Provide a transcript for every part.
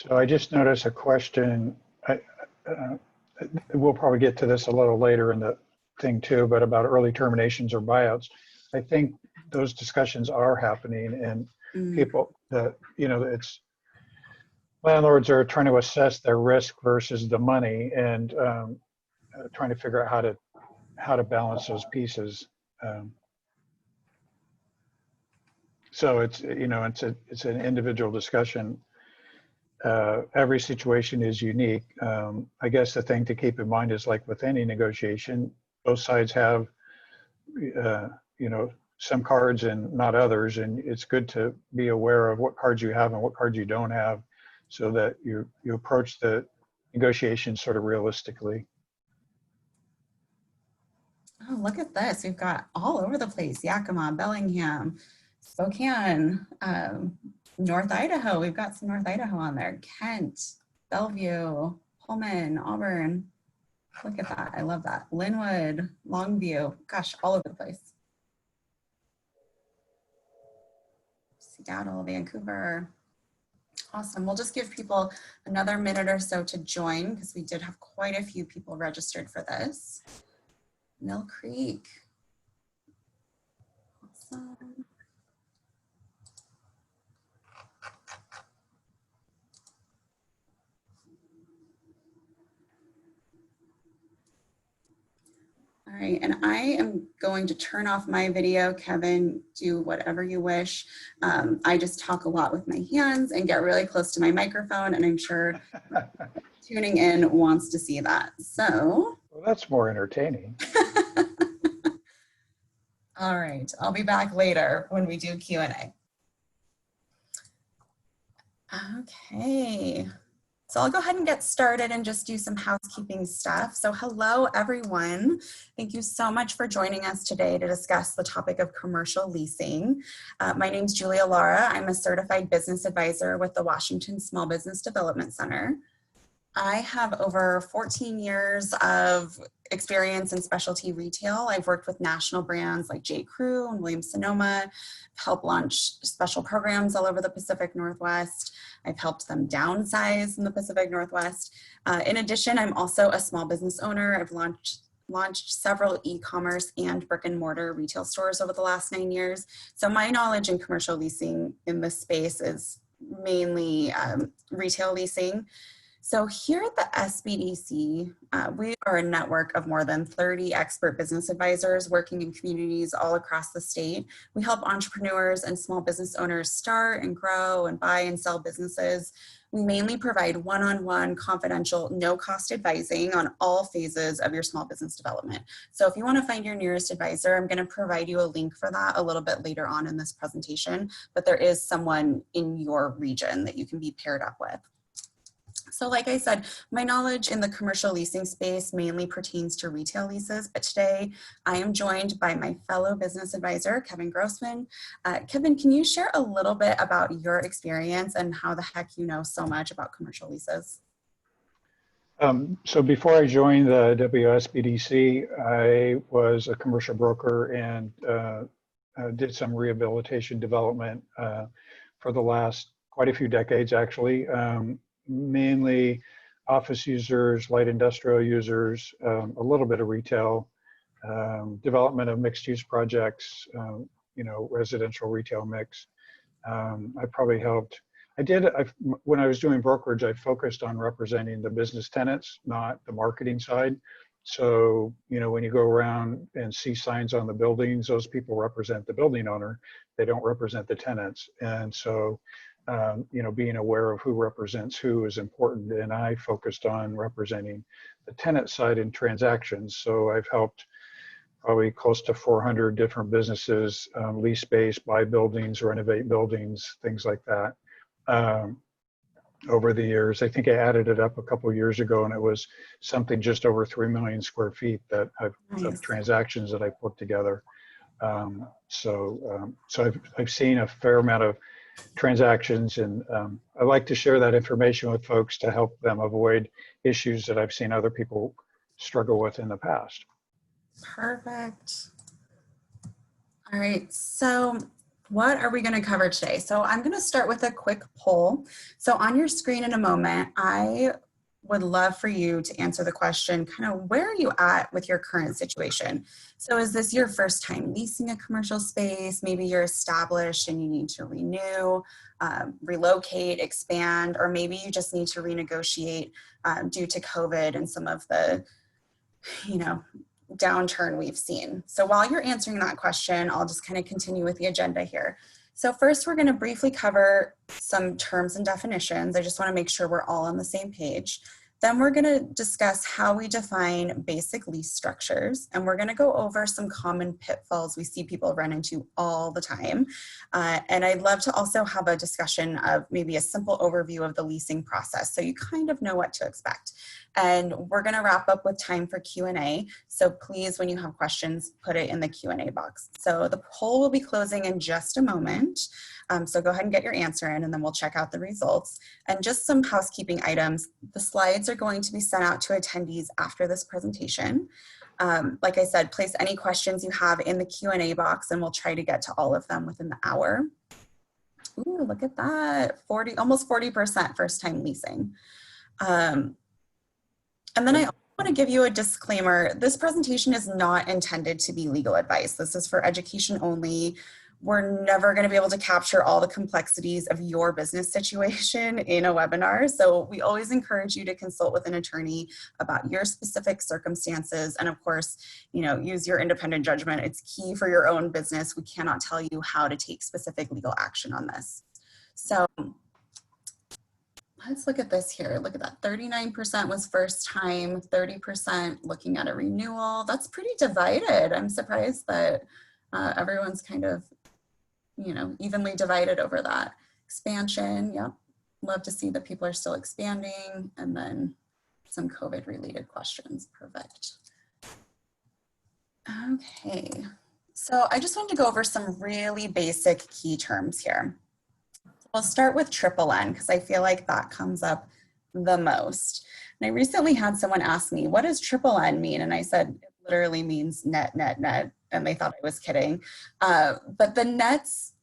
So I just noticed a question. Uh, we'll probably get to this a little later in the thing too, but about early terminations or buyouts. I think those discussions are happening, and people that, it's landlords are trying to assess their risk versus the money, and trying to figure out how to balance those pieces. So it's an individual discussion. Every situation is unique. I guess the thing to keep in mind is, like with any negotiation, both sides have some cards and not others, and it's good to be aware of what cards you have and what cards you don't have, so that you approach the negotiation sort of realistically. Oh, look at this. We've got all over the place. Yakima, Bellingham, Spokane, North Idaho. We've got some North Idaho on there. Kent, Bellevue, Pullman, Auburn. Look at that. I love that. Linwood, Longview. Gosh, all over the place. Seattle, Vancouver. Awesome. We'll just give people another minute or so to join, because we did have quite a few people registered for this. Mill Creek. Awesome. All right, and I am going to turn off my video. Kevin, do whatever you wish. I just talk a lot with my hands and get really close to my microphone, and I'm sure tuning in wants to see that. So. Well, that's more entertaining. All right, I'll be back later when we do Q&A. Okay. So I'll go ahead and get started and just do some housekeeping stuff. So hello, everyone. Thank you so much for joining us today to discuss the topic of commercial leasing. My name is Julia Lara. I'm a certified business advisor with the Washington Small Business Development Center. I have over 14 years of experience in specialty retail. I've worked with national brands like J. Crew and Williams-Sonoma, helped launch special programs all over the Pacific Northwest. I've helped them downsize in the Pacific Northwest. In addition, I'm also a small business owner. I've launched several e-commerce and brick and mortar retail stores over the last 9 years. So my knowledge in commercial leasing in this space is mainly retail leasing. So here at the SBDC, we are a network of more than 30 expert business advisors working in communities all across the state. We help entrepreneurs and small business owners start and grow and buy and sell businesses. We mainly provide one-on-one, confidential, no-cost advising on all phases of your small business development. So if you want to find your nearest advisor, I'm going to provide you a link for that a little bit later on in this presentation, but there is someone in your region that you can be paired up with. So like I said, my knowledge in the commercial leasing space mainly pertains to retail leases, but today I am joined by my fellow business advisor, Kevin Grossman. Kevin, can you share a little bit about your experience and how the heck you know so much about commercial leases? So before I joined the WSBDC, I was a commercial broker and did some rehabilitation development for the last quite a few decades, actually. Mainly office users, light industrial users, a little bit of retail, development of mixed use projects, residential retail mix. I probably helped. When I was doing brokerage, I focused on representing the business tenants, not the marketing side. So, when you go around and see signs on the buildings, those people represent the building owner. They don't represent the tenants. And so, being aware of who represents who is important. And I focused on representing the tenant side in transactions. So I've helped probably close to 400 different businesses lease space, buy buildings, renovate buildings, things like that. Over the years, I think I added it up a couple of years ago, and it was something just over 3 million square feet that of transactions that I put together. So I've seen a fair amount of transactions, and I like to share that information with folks to help them avoid issues that I've seen other people struggle with in the past. Perfect. All right, so What are we going to cover today? So I'm going to start with a quick poll. So on your screen in a moment, I would love for you to answer the question, kind of where are you at with your current situation? So is this your first time leasing a commercial space? Maybe you're established and you need to renew, relocate, expand, or maybe you just need to renegotiate due to COVID and some of the, downturn we've seen. So while you're answering that question, I'll just kind of continue with the agenda here. So first, we're going to briefly cover some terms and definitions. I just want to make sure we're all on the same page. Then we're going to discuss how we define basic lease structures, and we're going to go over some common pitfalls we see people run into all the time. And I'd love to also have a discussion of maybe a simple overview of the leasing process so you kind of know what to expect. And we're going to wrap up with time for Q&A. So please, when you have questions, put it in the Q&A box. So the poll will be closing in just a moment. So go ahead and get your answer in, and then we'll check out the results. And just some housekeeping items. The slides are going to be sent out to attendees after this presentation. Like I said, place any questions you have in the Q&A box, and we'll try to get to all of them within the hour. Ooh, look at that, almost 40% first-time leasing. And then I want to give you a disclaimer. This presentation is not intended to be legal advice. This is for education only. We're never going to be able to capture all the complexities of your business situation in a webinar. So we always encourage you to consult with an attorney about your specific circumstances. And of course, use your independent judgment. It's key for your own business. We cannot tell you how to take specific legal action on this. So let's look at this here. Look at that. 39% was first time, 30% looking at a renewal. That's pretty divided. I'm surprised that everyone's kind of, evenly divided over that. Expansion, yep. Love to see that people are still expanding. And then some COVID related questions. Perfect. Okay. So I just wanted to go over some really basic key terms here. We'll start with triple N because I feel like that comes up the most. And I recently had someone ask me, what does triple N mean? And I said, it literally means net, net, net. And they thought I was kidding. But the nets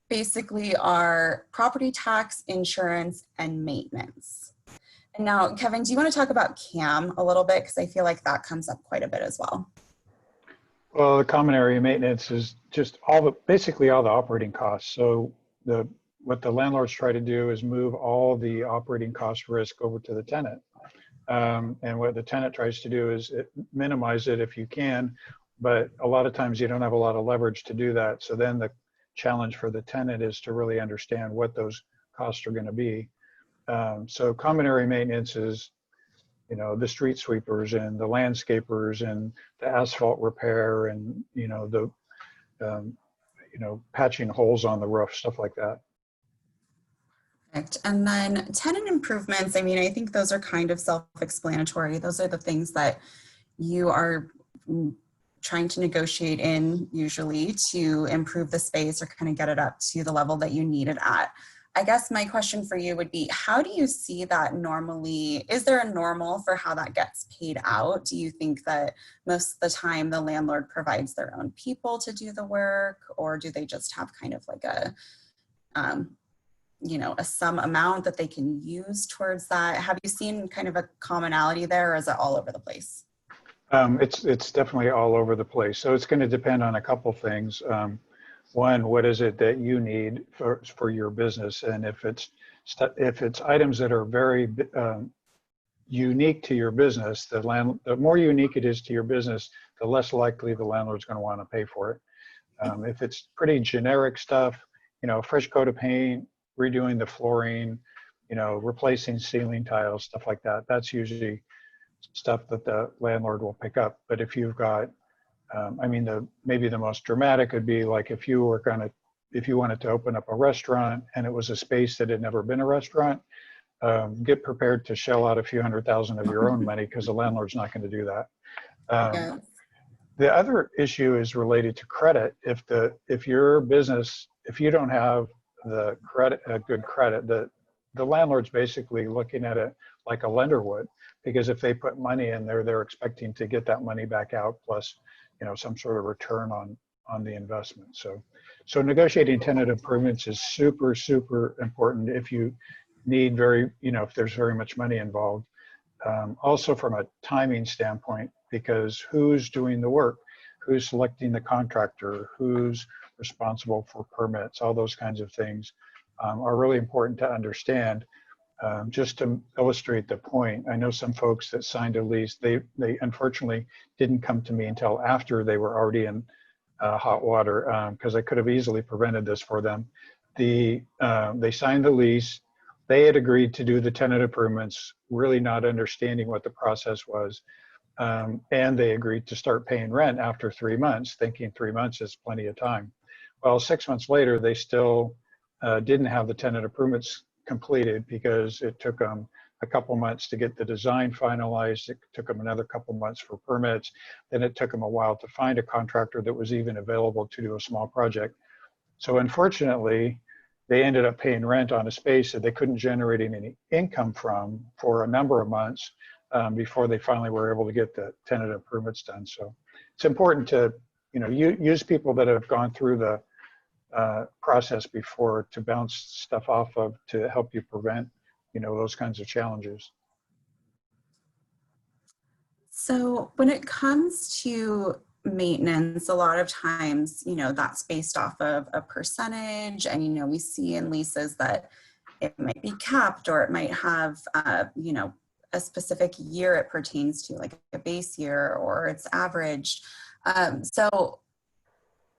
basically are property tax, insurance, and maintenance. And now, Kevin, do you want to talk about CAM a little bit? Because I feel like that comes up quite a bit as well. Well, the common area maintenance is just basically all the operating costs. So what the landlords try to do is move all the operating cost risk over to the tenant. And what the tenant tries to do is minimize it if you can, but a lot of times you don't have a lot of leverage to do that. So then the challenge for the tenant is to really understand what those costs are going to be. So common area maintenance is, the street sweepers and the landscapers and the asphalt repair and, patching holes on the roof, stuff like that. Perfect. And then tenant improvements, I think those are kind of self-explanatory. Those are the things that you are trying to negotiate in usually to improve the space or kind of get it up to the level that you need it at. I guess my question for you would be, how do you see that normally? Is there a normal for how that gets paid out? Do you think that most of the time the landlord provides their own people to do the work, or do they just have kind of like a sum amount that they can use towards that? Have you seen kind of a commonality there, or is it all over the place? It's definitely all over the place. So it's going to depend on a couple things. One, what is it that you need for your business? And if it's items that are very unique to your business, the more unique it is to your business, the less likely the landlord's going to want to pay for it. If it's pretty generic stuff, fresh coat of paint, redoing the flooring, replacing ceiling tiles, stuff like that, that's usually stuff that the landlord will pick up. But if you've got, maybe the most dramatic would be like if you wanted to open up a restaurant and it was a space that had never been a restaurant, get prepared to shell out a few $100,000 of your own money because the landlord's not going to do that. The other issue is related to credit. If your business, if you don't have the credit, good credit, the landlord's basically looking at it like a lender would, because if they put money in there, they're expecting to get that money back out plus, some sort of return on the investment. So negotiating tenant improvements is super, super important if you need if there's very much money involved. Also from a timing standpoint, because who's doing the work, who's selecting the contractor, who's responsible for permits, all those kinds of things are really important to understand. Just to illustrate the point, I know some folks that signed a lease, they unfortunately didn't come to me until after they were already in hot water, because I could have easily prevented this for them. They signed the lease, they had agreed to do the tenant improvements, really not understanding what the process was. And they agreed to start paying rent after 3 months, thinking 3 months is plenty of time. Well, 6 months later, they still didn't have the tenant improvements completed because it took them a couple months to get the design finalized. It took them another couple months for permits. Then it took them a while to find a contractor that was even available to do a small project. So unfortunately, they ended up paying rent on a space that they couldn't generate any income from for a number of months before they finally were able to get the tenant improvements done. So it's important to use people that have gone through the process before to bounce stuff off of to help you prevent those kinds of challenges. So when it comes to maintenance, a lot of times, that's based off of a percentage. And, we see in leases that it might be capped or it might have, a specific year it pertains to, like a base year or it's averaged. So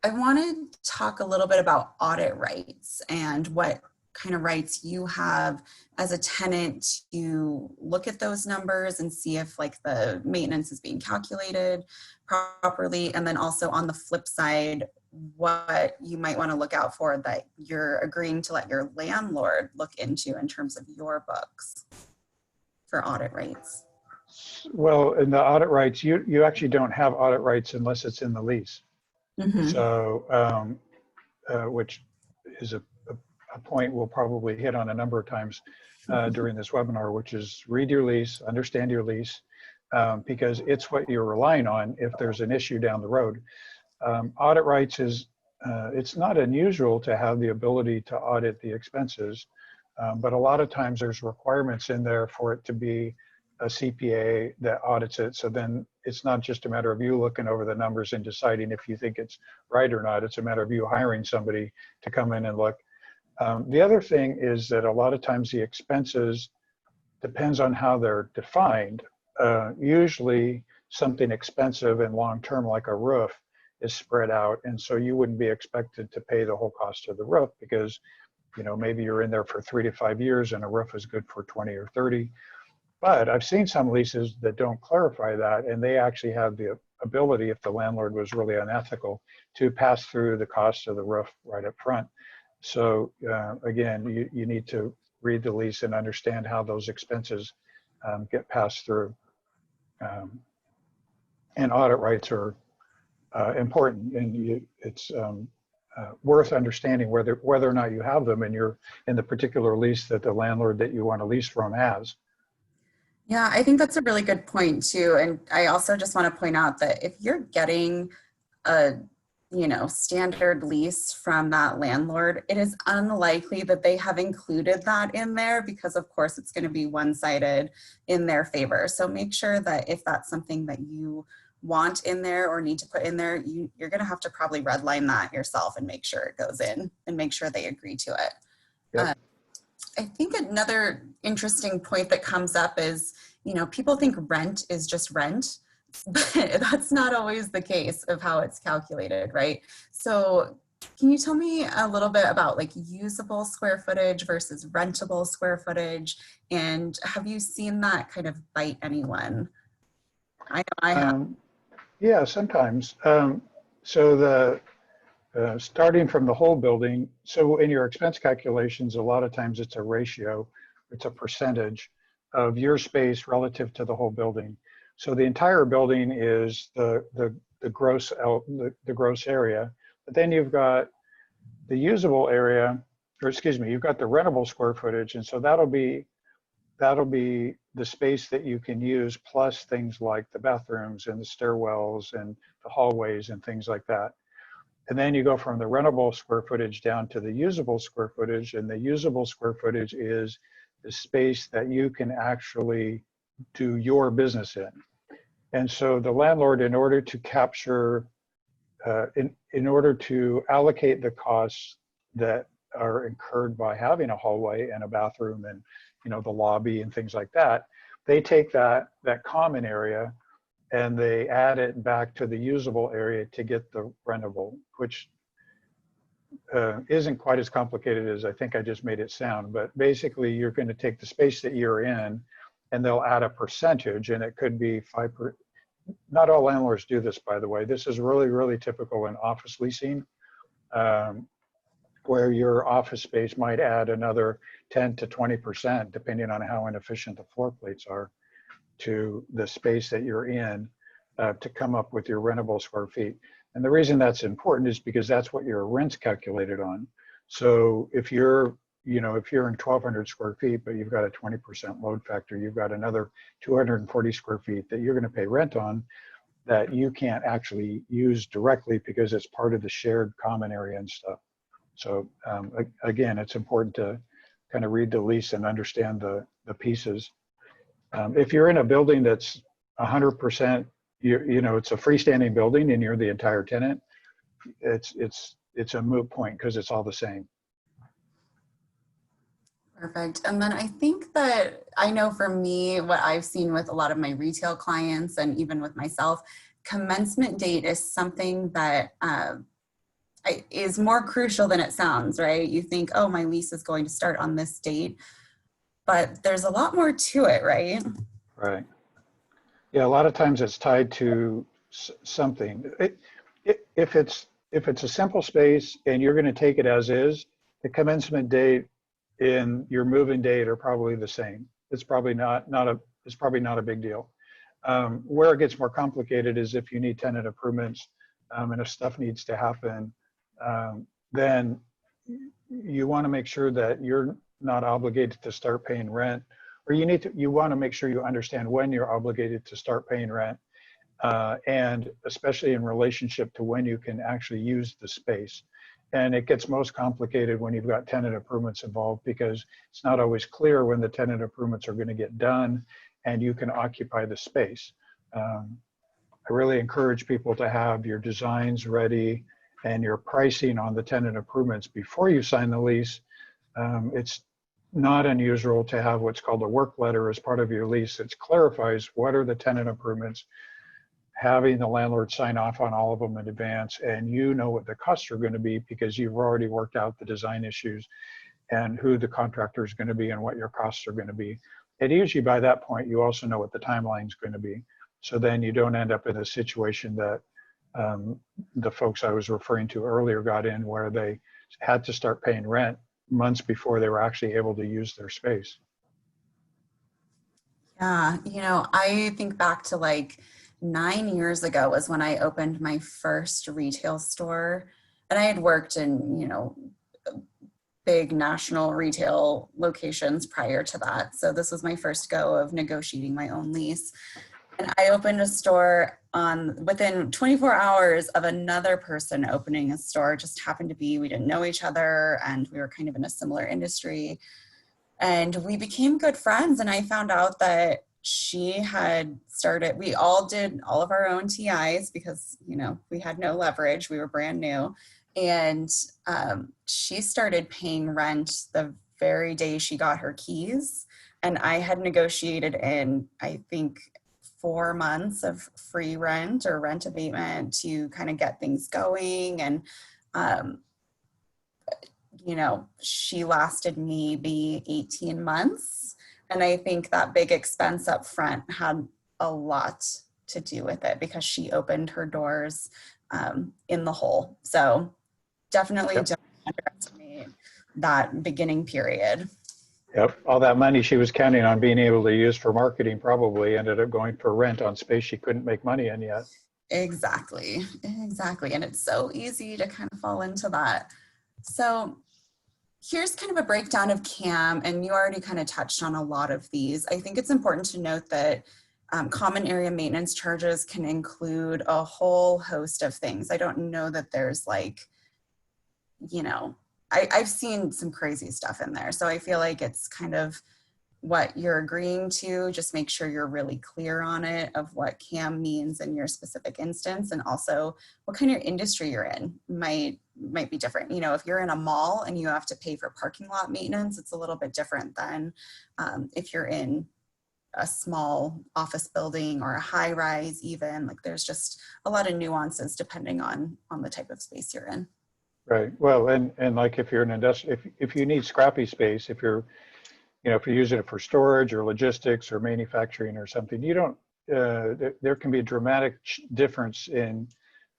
I want to talk a little bit about audit rights and what kind of rights you have as a tenant to look at those numbers and see if like the maintenance is being calculated properly. And then also on the flip side, what you might want to look out for that you're agreeing to let your landlord look into in terms of your books for audit rights. Well, in the audit rights, you actually don't have audit rights unless it's in the lease. Mm-hmm. So, which is a point we'll probably hit on a number of times during this webinar, which is read your lease, understand your lease, because it's what you're relying on if there's an issue down the road. Audit rights is, it's not unusual to have the ability to audit the expenses, but a lot of times there's requirements in there for it to be a CPA that audits it. So then it's not just a matter of you looking over the numbers and deciding if you think it's right or not. It's a matter of you hiring somebody to come in and look. The other thing is that a lot of times the expenses depends on how they're defined. Usually something expensive and long-term like a roof is spread out. And so you wouldn't be expected to pay the whole cost of the roof because, maybe you're in there for 3 to 5 years and a roof is good for 20 or 30. But I've seen some leases that don't clarify that, and they actually have the ability, if the landlord was really unethical, to pass through the cost of the roof right up front. So again, you need to read the lease and understand how those expenses get passed through. And audit rights are important, and it's worth understanding whether or not you have them in the particular lease that the landlord that you want to lease from has. Yeah, I think that's a really good point too. And I also just want to point out that if you're getting a standard lease from that landlord, it is unlikely that they have included that in there because of course it's going to be one-sided in their favor. So make sure that if that's something that you want in there or need to put in there, you're going to have to probably redline that yourself and make sure it goes in and make sure they agree to it. Yep. I think another interesting point that comes up is, people think rent is just rent, but that's not always the case of how it's calculated, right? So can you tell me a little bit about like usable square footage versus rentable square footage? And have you seen that kind of bite anyone? I know I have. Yeah, sometimes. So the starting from the whole building, so in your expense calculations, a lot of times it's a ratio, it's a percentage of your space relative to the whole building. So the entire building is the gross area, but then you've got the usable area, or excuse me, you've got the rentable square footage, and so that'll be the space that you can use plus things like the bathrooms and the stairwells and the hallways and things like that. And then you go from the rentable square footage down to the usable square footage, and the usable square footage is the space that you can actually do your business in. And so the landlord, in order to capture, in order to allocate the costs that are incurred by having a hallway and a bathroom and, you know, the lobby and things like that, they take that common area and they add it back to the usable area to get the rentable, which isn't quite as complicated as I think I just made it sound. But basically, you're going to take the space that you're in, and they'll add a percentage, and it could be 5%. Not all landlords do this, by the way. This is really, really typical in office leasing, where your office space might add another 10 to 20%, depending on how inefficient the floor plates are, to the space that you're in to come up with your rentable square feet. And the reason that's important is because that's what your rent's calculated on. So if you're, you know, if you're in 1,200 square feet, but you've got a 20% load factor, you've got another 240 square feet that you're going to pay rent on that you can't actually use directly because it's part of the shared common area and stuff. So again, it's important to kind of read the lease and understand the pieces. If you're in a building that's 100%, you know, it's a freestanding building and you're the entire tenant, it's a moot point because it's all the same. Perfect. And then I think that, I know for me, what I've seen with a lot of my retail clients and even with myself, commencement date is something that is more crucial than it sounds, right? You think, oh, my lease is going to start on this date, but there's a lot more to it, right? Right. Yeah, a lot of times it's tied to something. If it's a simple space and you're going to take it as is, the commencement date and your move-in date are probably the same. It's probably not a big deal. Where it gets more complicated is if you need tenant improvements and if stuff needs to happen, then you want to make sure that you're not obligated to start paying rent, or you want to make sure you understand when you're obligated to start paying rent, and especially in relationship to when you can actually use the space. And it gets most complicated when you've got tenant improvements involved because it's not always clear when the tenant improvements are going to get done and you can occupy the space. I really encourage people to have your designs ready and your pricing on the tenant improvements before you sign the lease. It's not unusual to have what's called a work letter as part of your lease that clarifies what are the tenant improvements, having the landlord sign off on all of them in advance, and you know what the costs are going to be because you've already worked out the design issues and who the contractor is going to be and what your costs are going to be. And usually by that point, you also know what the timeline is going to be. So then you don't end up in a situation that the folks I was referring to earlier got in where they had to start paying rent months before they were actually able to use their space. Yeah, you know, I think back to like 9 years ago was when I opened my first retail store, and I had worked in, you know, big national retail locations prior to that. So this was my first go of negotiating my own lease. And I opened a store within 24 hours of another person opening a store. It just happened to be, we didn't know each other and we were kind of in a similar industry. And we became good friends. And I found out that she had started, we all did all of our own TIs because, you know, we had no leverage. We were brand new. And she started paying rent the very day she got her keys. And I had negotiated in, I think, 4 months of free rent or rent abatement to kind of get things going. And, you know, she lasted maybe 18 months. And I think that big expense up front had a lot to do with it because she opened her doors in the hole. So definitely don't underestimate that beginning period. Yep, all that money she was counting on being able to use for marketing probably ended up going for rent on space she couldn't make money in yet. Exactly. And it's so easy to kind of fall into that. So here's kind of a breakdown of CAM, and you already kind of touched on a lot of these. I think it's important to note that Common area maintenance charges can include a whole host of things. I don't know that there's like, you know, I've seen some crazy stuff in there. So I feel like it's kind of what you're agreeing to. Just make sure you're really clear on it of what CAM means in your specific instance, and also what kind of industry you're in might be different. You know, if you're in a mall and you have to pay for parking lot maintenance, it's a little bit different than if you're in a small office building or a high rise. Even like there's just a lot of nuances depending on the type of space you're in. Right. Well, and like if you're an industry, if you need scrappy space, if you're, you know, if you're using it for storage or logistics or manufacturing or something, you don't, there can be a dramatic difference in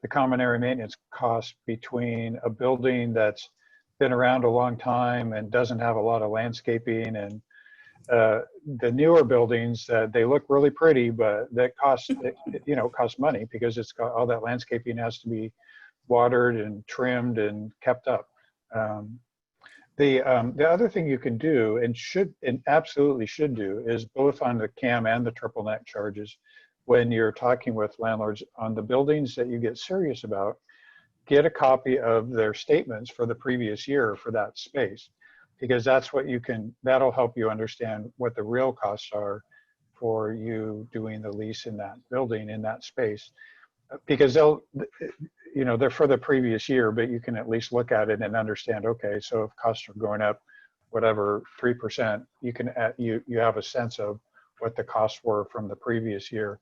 the common area maintenance cost between a building that's been around a long time and doesn't have a lot of landscaping, and the newer buildings, they look really pretty, but that cost, you know, cost money because it's got all that landscaping has to be watered and trimmed and kept up. The other thing you can do and absolutely should do is both on the CAM and the triple net charges, when you're talking with landlords on the buildings that you get serious about, get a copy of their statements for the previous year for that space, because that's what that'll help you understand what the real costs are for you doing the lease in that building, in that space, because you know, they're for the previous year, but you can at least look at it and understand, okay, so if costs are going up, whatever, 3%, you have a sense of what the costs were from the previous year.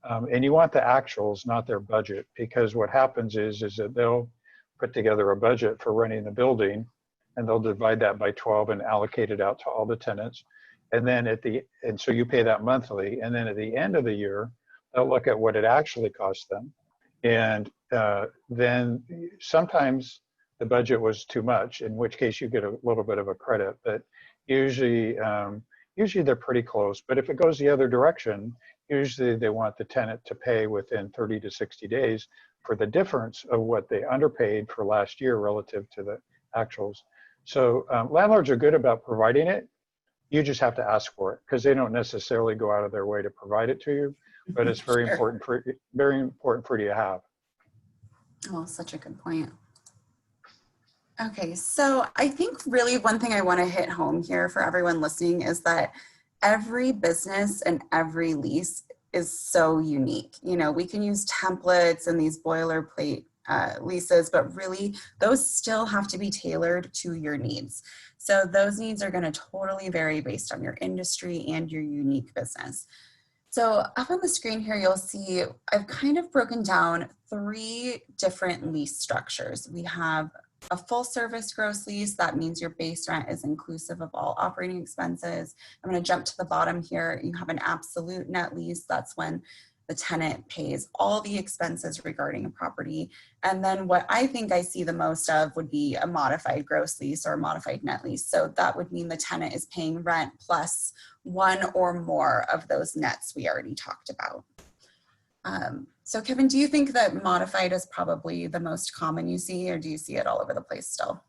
And you want the actuals, not their budget, because what happens is that they'll put together a budget for running the building, and they'll divide that by 12 and allocate it out to all the tenants. And then and so you pay that monthly. And then at the end of the year, they'll look at what it actually cost them. And then sometimes the budget was too much, in which case you get a little bit of a credit, but usually they're pretty close. But if it goes the other direction, usually they want the tenant to pay within 30 to 60 days for the difference of what they underpaid for last year relative to the actuals. So landlords are good about providing it. You just have to ask for it, because they don't necessarily go out of their way to provide it to you, but it's very important for you to have. Oh, such a good point. Okay, so I think really one thing I want to hit home here for everyone listening is that every business and every lease is so unique. You know, we can use templates and these boilerplate leases, but really those still have to be tailored to your needs. So those needs are going to totally vary based on your industry and your unique business. So up on the screen here, you'll see I've kind of broken down 3 different lease structures. We have a full service gross lease. That means your base rent is inclusive of all operating expenses. I'm going to jump to the bottom here. You have an absolute net lease. That's when the tenant pays all the expenses regarding a property. And then what I think I see the most of would be a modified gross lease or a modified net lease. So that would mean the tenant is paying rent plus one or more of those nets we already talked about. So Kevin, do you think that modified is probably the most common you see, or do you see it all over the place still?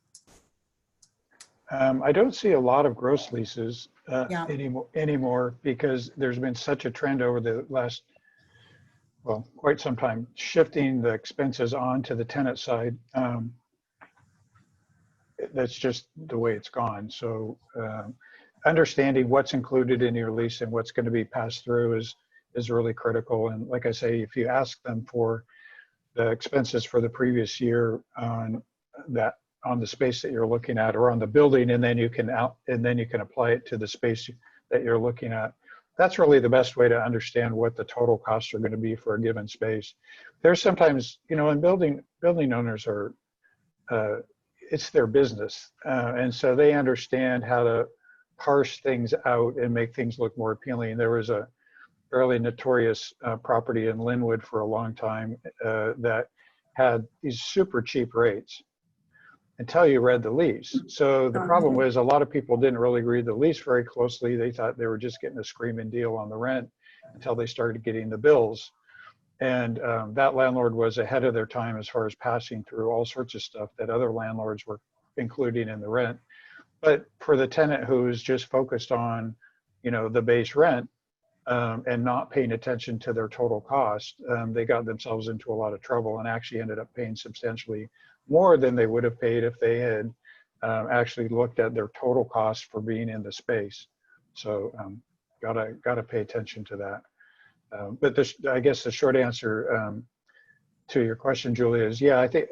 I don't see a lot of gross leases Yeah. anymore, because there's been such a trend over the last, well, quite some time, shifting the expenses onto the tenant side. That's just the way it's gone. So understanding what's included in your lease and what's going to be passed through is really critical. And like I say, if you ask them for the expenses for the previous year on the space that you're looking at, or on the building, and then you can apply it to the space that you're looking at, that's really the best way to understand what the total costs are going to be for a given space. There's sometimes, you know, and building owners are, it's their business. And so they understand how to parse things out and make things look more appealing. There was a fairly notorious property in Linwood for a long time that had these super cheap rates until you read the lease. So the problem was a lot of people didn't really read the lease very closely. They thought they were just getting a screaming deal on the rent until they started getting the bills. And that landlord was ahead of their time as far as passing through all sorts of stuff that other landlords were including in the rent. But for the tenant who's just focused on, you know, the base rent, and not paying attention to their total cost, they got themselves into a lot of trouble and actually ended up paying substantially more than they would have paid if they had actually looked at their total cost for being in the space. So gotta pay attention to that. But I guess the short answer to your question, Julia, is yeah, I think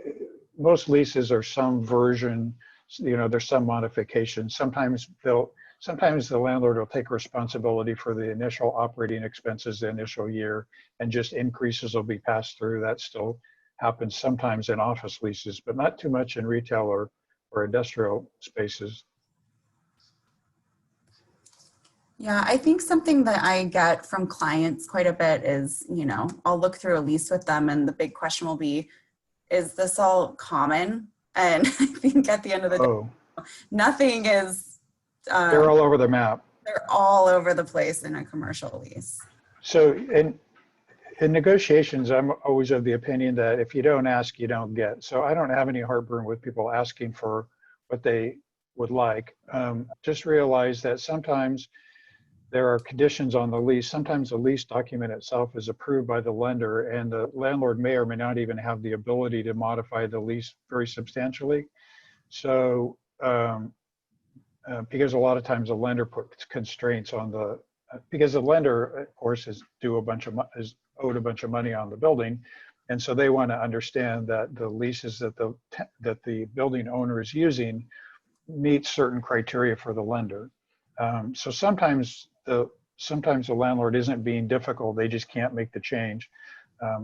most leases are some version, there's some modification. Sometimes the landlord will take responsibility for the initial operating expenses the initial year, and just increases will be passed through. That still happens sometimes in office leases, but not too much in retail or industrial spaces. Yeah, I think something that I get from clients quite a bit is, I'll look through a lease with them and the big question will be, is this all common? And I think at the end of the day, nothing is. They're all over the map. They're all over the place in a commercial lease. So in negotiations, I'm always of the opinion that if you don't ask, you don't get. So I don't have any heartburn with people asking for what they would like. Just realize that sometimes there are conditions on the lease. Sometimes the lease document itself is approved by the lender, and the landlord may or may not even have the ability to modify the lease very substantially. So because a lot of times the lender puts constraints on because the lender, of course, is owed a bunch of money on the building, and so they want to understand that the leases that the building owner is using meet certain criteria for the lender. So sometimes the landlord isn't being difficult; they just can't make the change.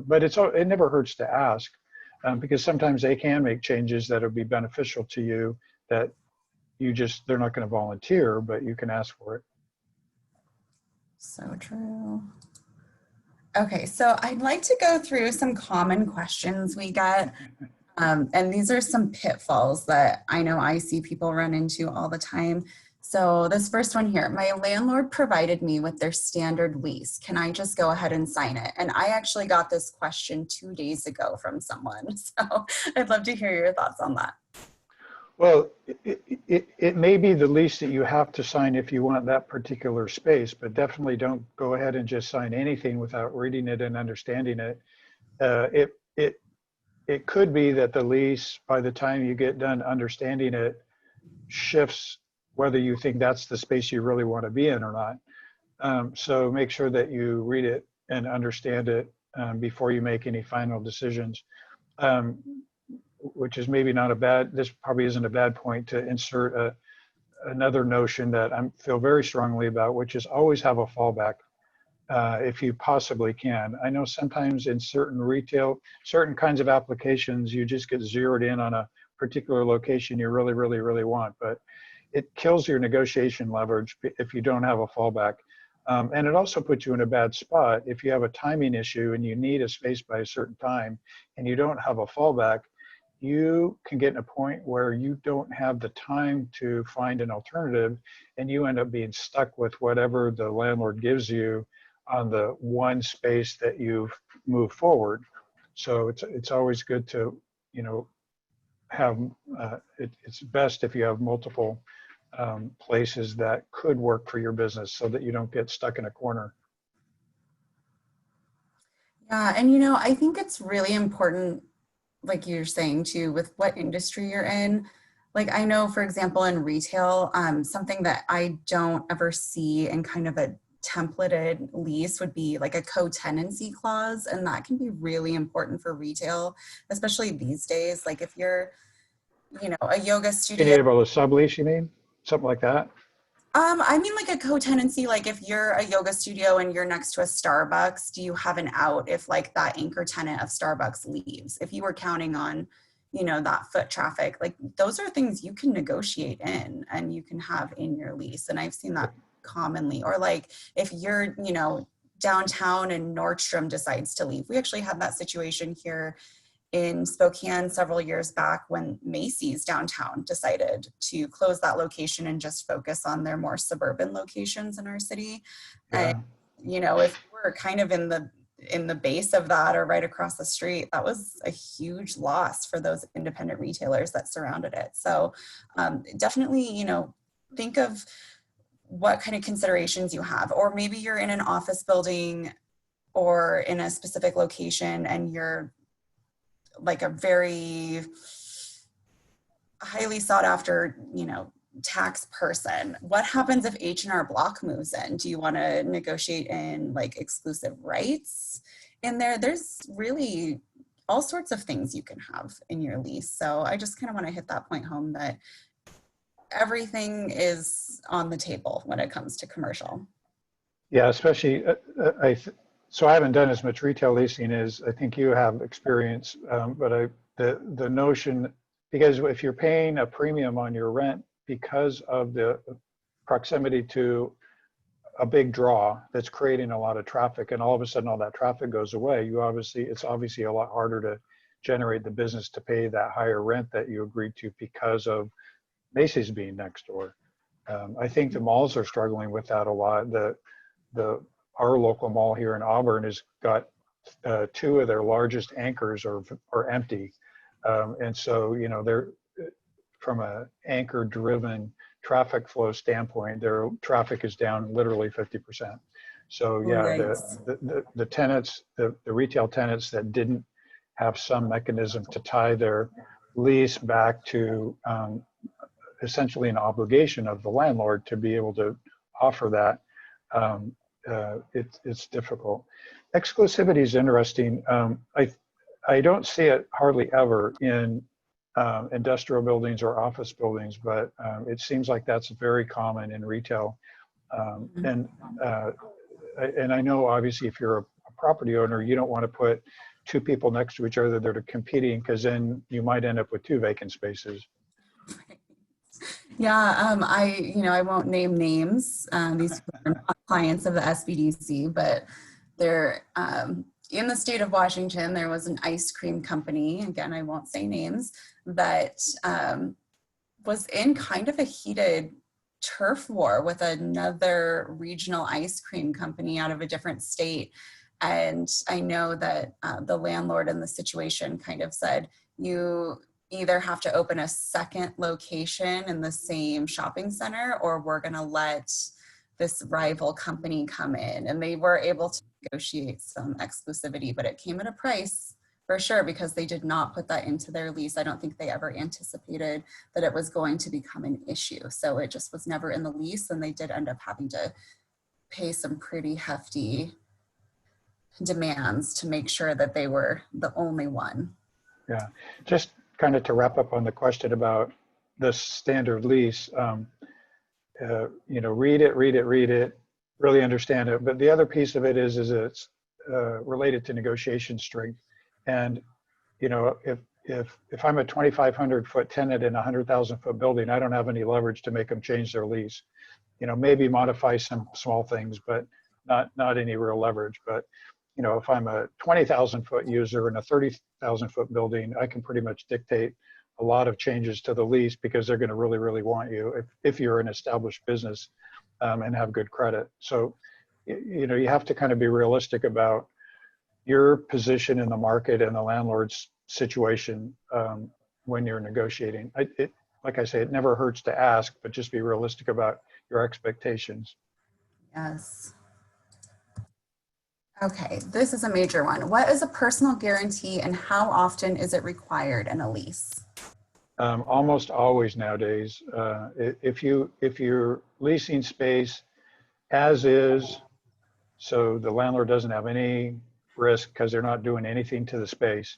But it never hurts to ask, because sometimes they can make changes that would be beneficial to you that they're not going to volunteer, but you can ask for it. So true. Okay, so I'd like to go through some common questions we get. And these are some pitfalls that I know I see people run into all the time. So this first one here, my landlord provided me with their standard lease. Can I just go ahead and sign it? And I actually got this question 2 days ago from someone. So I'd love to hear your thoughts on that. Well, it may be the lease that you have to sign if you want that particular space, but definitely don't go ahead and just sign anything without reading it and understanding it. It could be that the lease, by the time you get done understanding it, shifts whether you think that's the space you really want to be in or not. So make sure that you read it and understand it before you make any final decisions. Which is maybe this probably isn't a bad point to insert another notion that I feel very strongly about, which is always have a fallback if you possibly can. I know sometimes in certain kinds of applications, you just get zeroed in on a particular location you really, really, really want, but it kills your negotiation leverage if you don't have a fallback. And it also puts you in a bad spot if you have a timing issue and you need a space by a certain time and you don't have a fallback. You can get in a point where you don't have the time to find an alternative, and you end up being stuck with whatever the landlord gives you on the one space that you've moved forward. So it's always good to have it's best if you have multiple places that could work for your business, so that you don't get stuck in a corner. Yeah, and I think it's really important, like you're saying too, with what industry you're in. Like I know, for example, in retail, something that I don't ever see in kind of a templated lease would be like a co-tenancy clause. And that can be really important for retail, especially these days. Like if you're, a yoga studio. Being able to sublease, you mean? Something like that? I mean like a co-tenancy, like if you're a yoga studio and you're next to a Starbucks, do you have an out if like that anchor tenant of Starbucks leaves? If you were counting on, that foot traffic, like those are things you can negotiate in and you can have in your lease. And I've seen that commonly. Or like if you're, downtown and Nordstrom decides to leave. We actually had that situation here in Spokane several years back when Macy's downtown decided to close that location and just focus on their more suburban locations in our city. Yeah. And, if we're kind of in the base of that or right across the street, that was a huge loss for those independent retailers that surrounded it. So definitely, think of what kind of considerations you have, or maybe you're in an office building or in a specific location and you're like a very highly sought after, tax person. What happens if H&R Block moves in? Do you want to negotiate in like exclusive rights in there? There's really all sorts of things you can have in your lease. So I just kind of want to hit that point home that everything is on the table when it comes to commercial. Yeah, especially, so I haven't done as much retail leasing as I think you have experience, but the notion, because if you're paying a premium on your rent because of the proximity to a big draw that's creating a lot of traffic, and all of a sudden all that traffic goes away, it's obviously a lot harder to generate the business to pay that higher rent that you agreed to because of Macy's being next door. I think the malls are struggling with that a lot. Our local mall here in Auburn has got two of their largest anchors are empty, and so they're from an anchor-driven traffic flow standpoint, their traffic is down literally 50%. So yeah, the tenants, the retail tenants that didn't have some mechanism to tie their lease back to essentially an obligation of the landlord to be able to offer that, it's difficult. Exclusivity is interesting. I don't see it hardly ever in industrial buildings or office buildings, but it seems like that's very common in retail. And I know obviously if you're a property owner, you don't want to put two people next to each other that are competing, because then you might end up with two vacant spaces. Yeah, I won't name names. These are not clients of the SBDC, but they're in the state of Washington. There was an ice cream company, again, I won't say names, that was in kind of a heated turf war with another regional ice cream company out of a different state. And I know that the landlord in the situation kind of said, you either have to open a second location in the same shopping center, or we're going to let this rival company come in. And they were able to negotiate some exclusivity, but it came at a price for sure, because they did not put that into their lease. I don't think they ever anticipated that it was going to become an issue. So it just was never in the lease, and they did end up having to pay some pretty hefty demands to make sure that they were the only one. Yeah, just kind of to wrap up on the question about the standard lease, read it, really understand it. But the other piece of it is it's related to negotiation strength. And if I'm a 2,500 foot tenant in a 100,000 foot building, I don't have any leverage to make them change their lease. Maybe modify some small things, but not any real leverage. But if I'm a 20,000 foot user in a 30,000 foot building, I can pretty much dictate a lot of changes to the lease, because they're going to really, really want you if you're an established business and have good credit. So, you have to kind of be realistic about your position in the market and the landlord's situation when you're negotiating. Like I say, it never hurts to ask, but just be realistic about your expectations. Yes. Okay, this is a major one. What is a personal guarantee, and how often is it required in a lease? Almost always nowadays. If you're leasing space as is, so the landlord doesn't have any risk because they're not doing anything to the space,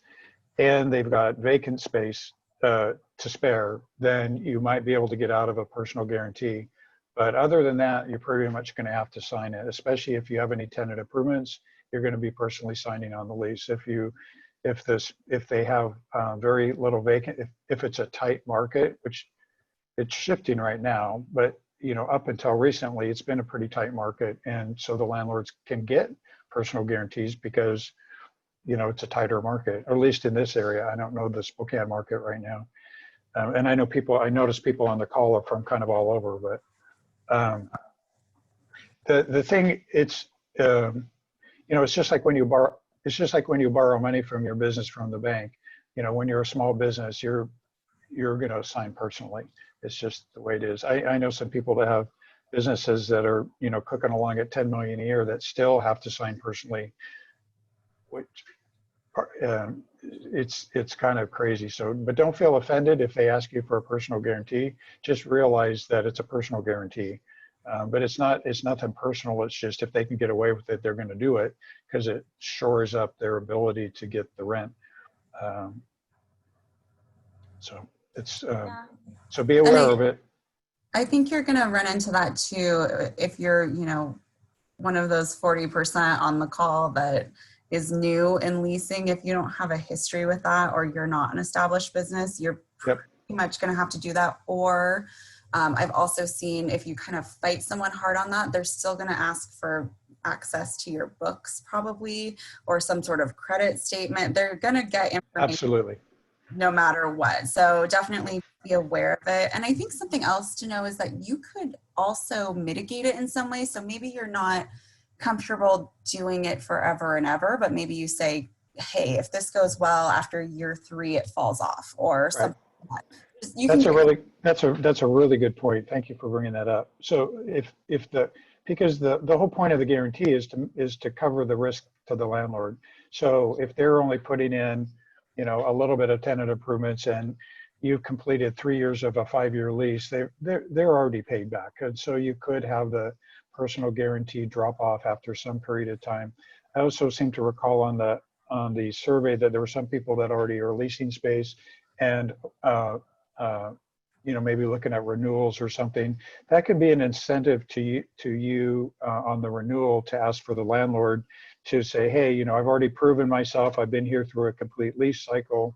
and they've got vacant space to spare, then you might be able to get out of a personal guarantee. But other than that, you're pretty much going to have to sign it, especially if you have any tenant improvements. You're going to be personally signing on the lease. If they have very little vacant, if it's a tight market, which it's shifting right now, but up until recently, it's been a pretty tight market, and so the landlords can get personal guarantees because it's a tighter market, or at least in this area. I don't know the Spokane market right now, and I notice people on the call are from kind of all over, but the thing, it's just like when you borrow. It's just like when you borrow money from your business from the bank. When you're a small business, you're going to sign personally. It's just the way it is. I know some people that have businesses that are, cooking along at 10 million a year that still have to sign personally, which it's kind of crazy. So, but don't feel offended if they ask you for a personal guarantee. Just realize that it's a personal guarantee. But it's nothing personal. It's just if they can get away with it, they're going to do it because it shores up their ability to get the rent. So it's Yeah. so be And aware of it. I think you're going to run into that too if you're, one of those 40% on the call that is new in leasing. If you don't have a history with that, or you're not an established business, you're Yep. pretty much going to have to do that. Or I've also seen if you kind of fight someone hard on that, they're still going to ask for access to your books probably, or some sort of credit statement. They're going to get information. Absolutely. No matter what. So definitely be aware of it. And I think something else to know is that you could also mitigate it in some way. So maybe you're not comfortable doing it forever and ever, but maybe you say, hey, if this goes well, after year 3, it falls off, or Right. something like that. You can That's a really good point. Thank you for bringing that up. So because the whole point of the guarantee is to cover the risk to the landlord. So if they're only putting in, a little bit of tenant improvements, and you've completed 3 years of a 5-year lease, they're already paid back. And so you could have the personal guarantee drop off after some period of time. I also seem to recall on the survey that there were some people that already are leasing space and maybe looking at renewals or something. That could be an incentive to you on the renewal to ask for the landlord to say, hey, I've already proven myself. I've been here through a complete lease cycle.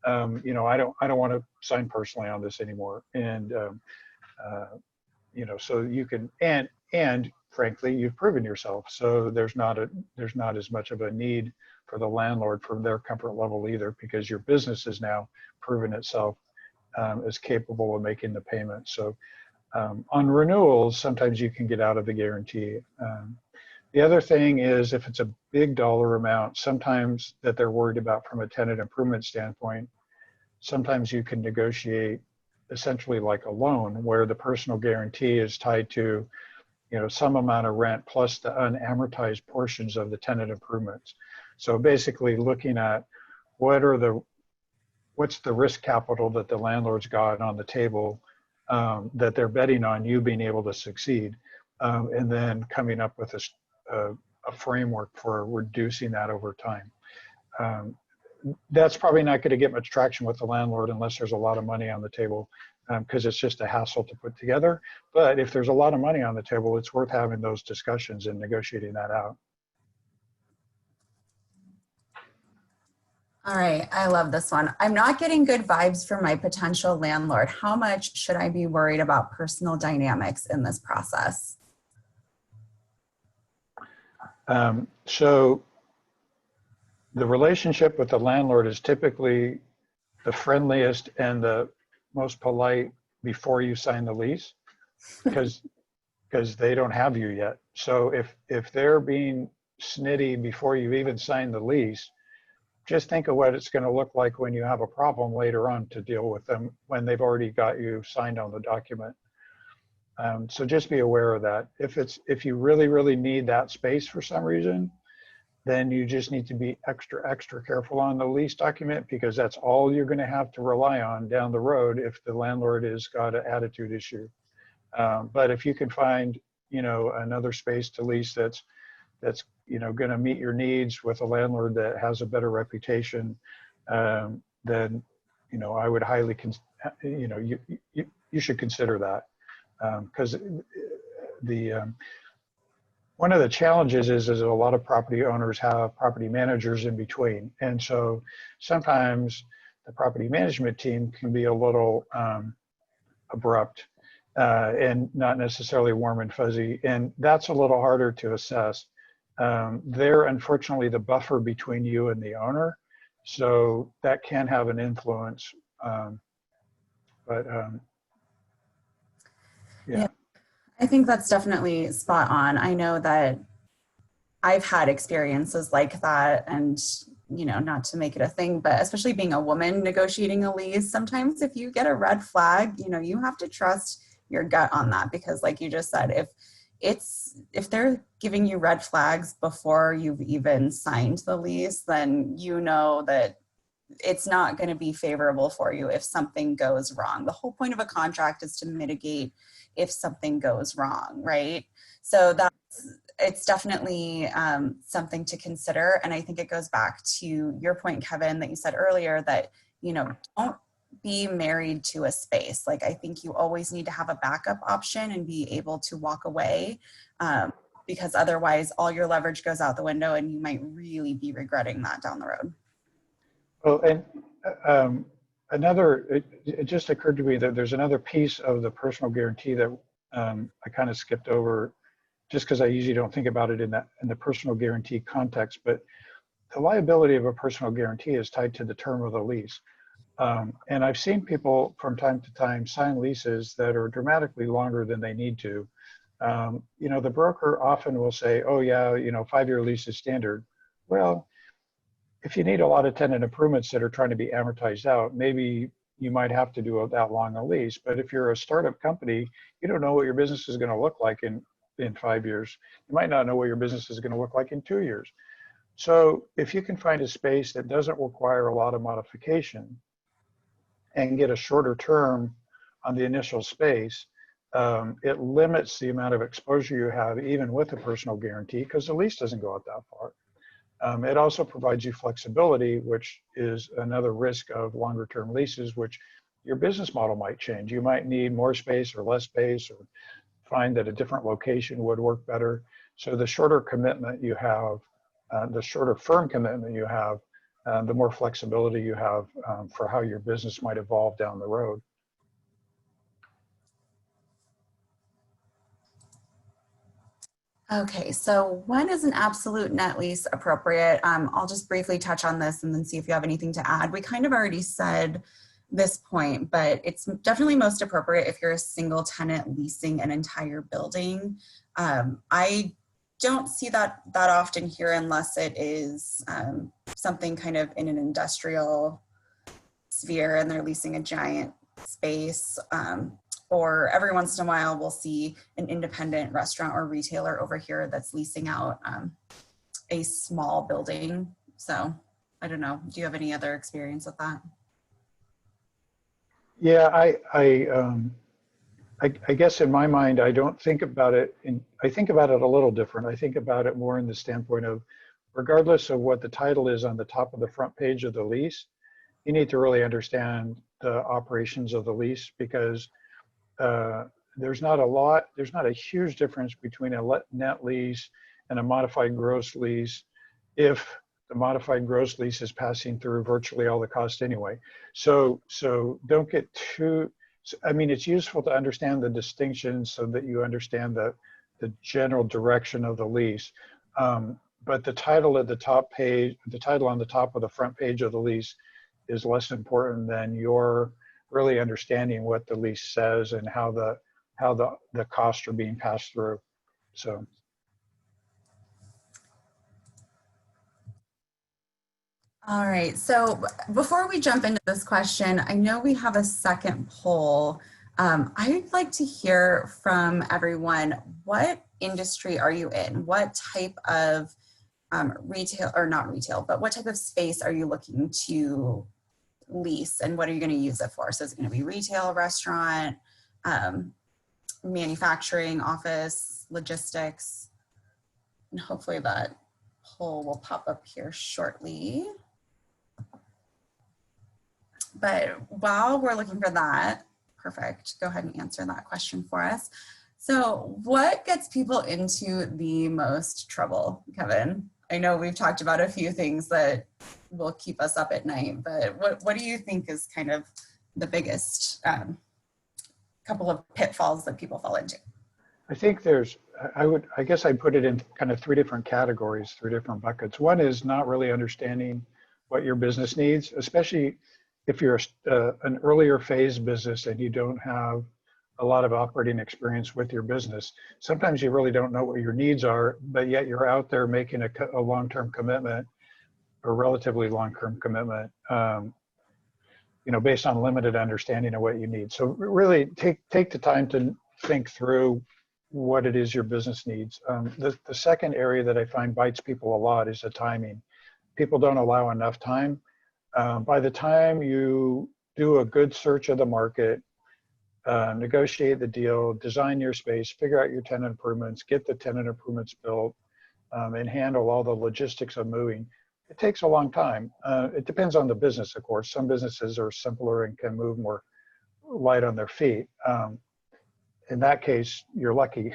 I don't want to sign personally on this anymore. And so you can, and frankly, you've proven yourself. So there's not as much of a need for the landlord from their comfort level either, because your business has now proven itself is capable of making the payment. So on renewals, sometimes you can get out of the guarantee. The other thing is if it's a big dollar amount, sometimes that they're worried about from a tenant improvement standpoint, sometimes you can negotiate essentially like a loan where the personal guarantee is tied to, some amount of rent plus the unamortized portions of the tenant improvements. So basically looking at what's the risk capital that the landlord's got on the table that they're betting on you being able to succeed, and then coming up with a framework for reducing that over time. That's probably not going to get much traction with the landlord unless there's a lot of money on the table, because it's just a hassle to put together. But if there's a lot of money on the table, it's worth having those discussions and negotiating that out. All right, I love this one. I'm not getting good vibes from my potential landlord. How much should I be worried about personal dynamics in this process? So the relationship with the landlord is typically the friendliest and the most polite before you sign the lease, because they don't have you yet. So if they're being snitty before you even sign the lease, just think of what it's going to look like when you have a problem later on to deal with them when they've already got you signed on the document. So just be aware of that. If you really, really need that space for some reason, then you just need to be extra careful on the lease document, because that's all you're going to have to rely on down the road if the landlord has got an attitude issue. But if you can find, another space to lease that's going to meet your needs with a landlord that has a better reputation, then I would highly you should consider that, because one of the challenges is a lot of property owners have property managers in between, and so sometimes the property management team can be a little abrupt and not necessarily warm and fuzzy, and that's a little harder to assess. They're unfortunately the buffer between you and the owner, so that can have an influence. Yeah. I think that's definitely spot on. I know that I've had experiences like that, and not to make it a thing, but especially being a woman negotiating a lease, sometimes if you get a red flag, you have to trust your gut on that, because like you just said, if they're giving you red flags before you've even signed the lease, then you know that it's not going to be favorable for you if something goes wrong. The whole point of a contract is to mitigate if something goes wrong, right? So it's definitely something to consider. And I think it goes back to your point, Kevin, that you said earlier, that, don't be married to a space. Like, I think you always need to have a backup option and be able to walk away, because otherwise all your leverage goes out the window and you might really be regretting that down the road. Well, and it just occurred to me that there's another piece of the personal guarantee that I kind of skipped over, just because I usually don't think about it in the personal guarantee context. But the liability of a personal guarantee is tied to the term of the lease. And I've seen people from time to time sign leases that are dramatically longer than they need to. The broker often will say, oh yeah, 5-year lease is standard. Well, if you need a lot of tenant improvements that are trying to be amortized out, maybe you might have to do that long a lease. But if you're a startup company, you don't know what your business is going to look like in 5 years. You might not know what your business is going to look like in 2 years. So if you can find a space that doesn't require a lot of modification and get a shorter term on the initial space, it limits the amount of exposure you have even with a personal guarantee, because the lease doesn't go out that far. It also provides you flexibility, which is another risk of longer term leases, which your business model might change. You might need more space or less space, or find that a different location would work better. So the shorter commitment you have, the shorter firm commitment you have, the more flexibility you have for how your business might evolve down the road. Okay, so when is an absolute net lease appropriate? I'll just briefly touch on this and then see if you have anything to add. We kind of already said this point, but it's definitely most appropriate if you're a single tenant leasing an entire building. I don't see that often here unless it is something kind of in an industrial sphere and they're leasing a giant space. Or every once in a while, we'll see an independent restaurant or retailer over here that's leasing out a small building. So I don't know. Do you have any other experience with that? Yeah, I guess in my mind, I don't think about it. I think about it a little different. I think about it more in the standpoint of, regardless of what the title is on the top of the front page of the lease, you need to really understand the operations of the lease, because there's not a huge difference between a net lease and a modified gross lease if the modified gross lease is passing through virtually all the cost anyway. So don't get too, I mean, it's useful to understand the distinctions so that you understand the general direction of the lease. But the title at the top page, the title on the top of the front page of the lease is less important than your really understanding what the lease says and how the costs are being passed through. So. All right, so before we jump into this question, I know we have a second poll. I'd like to hear from everyone, what industry are you in? What type of retail, or not retail, but what type of space are you looking to lease, and what are you going to use it for? So is it going to be retail, restaurant, manufacturing, office, logistics? And hopefully that poll will pop up here shortly. But while we're looking for that, perfect, go ahead and answer that question for us. So what gets people into the most trouble, Kevin? I know we've talked about a few things that will keep us up at night, but what do you think is kind of the biggest couple of pitfalls that people fall into? I think I guess I'd put it in kind of 3 different categories, 3 different buckets. One is not really understanding what your business needs, especially if you're an earlier phase business and you don't have a lot of operating experience with your business. Sometimes you really don't know what your needs are, but yet you're out there making a long-term commitment, or relatively long-term commitment. based on limited understanding of what you need. So really take the time to think through what it is your business needs. The second area that I find bites people a lot is the timing. People don't allow enough time. By the time you do a good search of the market, negotiate the deal, design your space, figure out your tenant improvements, get the tenant improvements built, and handle all the logistics of moving, it takes a long time. It depends on the business, of course. Some businesses are simpler and can move more light on their feet. In that case, you're lucky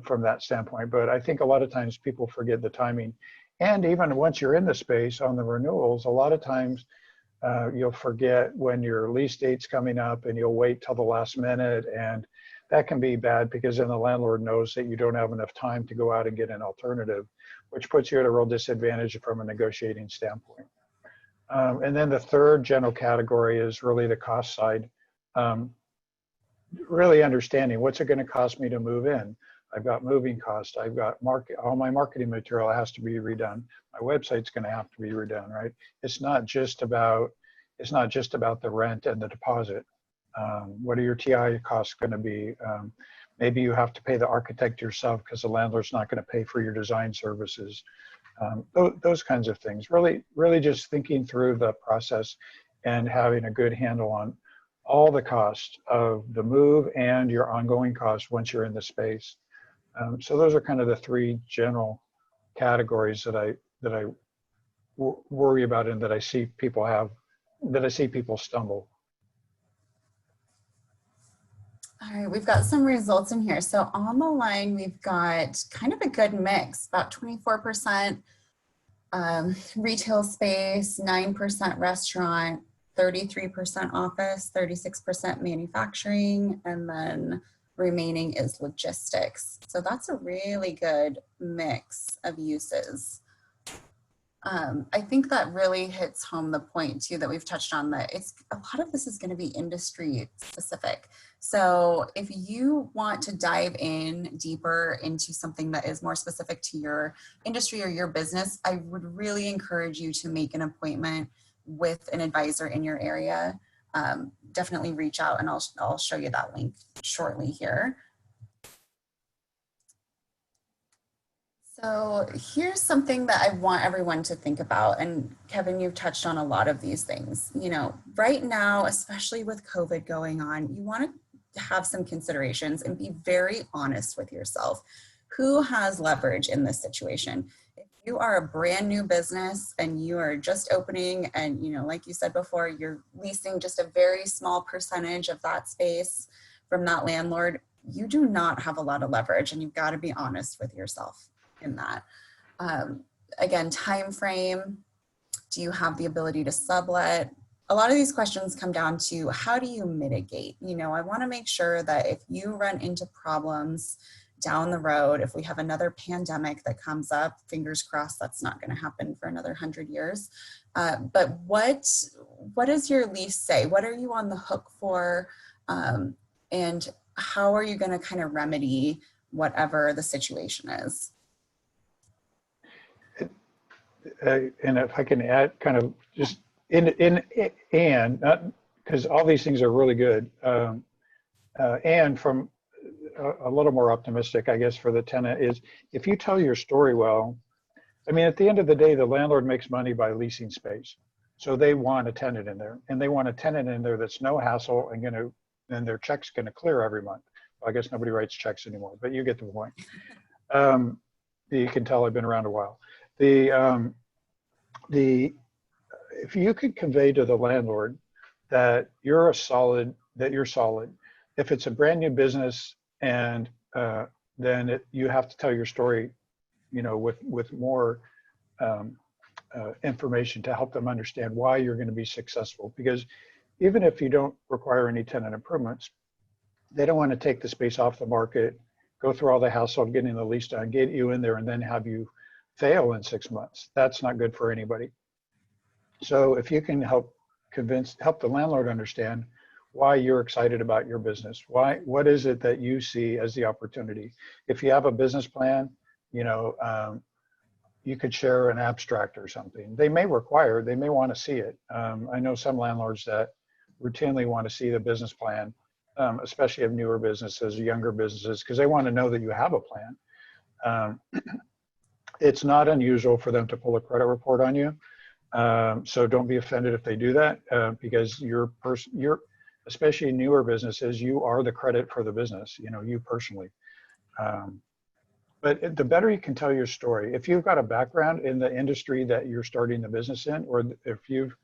from that standpoint. But I think a lot of times people forget the timing. And even once you're in the space on the renewals, a lot of times you'll forget when your lease date's coming up and you'll wait till the last minute. And that can be bad because then the landlord knows that you don't have enough time to go out and get an alternative, which puts you at a real disadvantage from a negotiating standpoint. And then the third general category is really the cost side. Really understanding what's it going to cost me to move in. I've got moving costs. I've got all my marketing material has to be redone. My website's going to have to be redone, right? It's not just about the rent and the deposit. What are your TI costs going to be? Maybe you have to pay the architect yourself because the landlord's not going to pay for your design services. Those kinds of things. Really just thinking through the process and having a good handle on all the costs of the move and your ongoing costs once you're in the space. So those are kind of the three general categories that I worry about and that I see people stumble. All right, we've got some results in here. So on the line, we've got kind of a good mix, about 24% retail space, 9% restaurant, 33% office, 36% manufacturing, and then remaining is logistics. So that's a really good mix of uses. I think that really hits home the point too that we've touched on, that a lot of this is going to be industry specific. So if you want to dive in deeper into something that is more specific to your industry or your business, I would really encourage you to make an appointment with an advisor in your area. Definitely reach out, and I'll show you that link shortly here. So here's something that I want everyone to think about. And Kevin, you've touched on a lot of these things. Right now, especially with COVID going on, you want to have some considerations and be very honest with yourself. Who has leverage in this situation? If you are a brand new business and you are just opening and, like you said before, you're leasing just a very small percentage of that space from that landlord, you do not have a lot of leverage, and you've got to be honest with yourself in that. Again, time frame, do you have the ability to sublet? A lot of these questions come down to how do you mitigate? I want to make sure that if you run into problems down the road, if we have another pandemic that comes up, fingers crossed that's not going to happen for another 100 years. But what does your lease say? What are you on the hook for? And how are you going to kind of remedy whatever the situation is? And if I can add kind of just and not because all these things are really good, and from a little more optimistic, I guess, for the tenant is if you tell your story well. I mean, at the end of the day, the landlord makes money by leasing space, so they want a tenant in there, and they want a tenant in there that's no hassle and their check's going to clear every month. Well, I guess nobody writes checks anymore, but you get the point. You can tell I've been around a while. If you could convey to the landlord that you're solid, if it's a brand new business and then you have to tell your story, with more information to help them understand why you're going to be successful. Because even if you don't require any tenant improvements, they don't want to take the space off the market, go through all the hassle of getting the lease done, get you in there, and then have you fail in 6 months. That's not good for anybody. So if you can help the landlord understand why you're excited about your business, what is it that you see as the opportunity? If you have a business plan, you could share an abstract or something. They may want to see it. I know some landlords that routinely want to see the business plan, especially of newer businesses, younger businesses, because they want to know that you have a plan. It's not unusual for them to pull a credit report on you. So don't be offended if they do that, because you're especially newer businesses, you are the credit for the business, you personally. But the better you can tell your story, if you've got a background in the industry that you're starting the business in, or if you've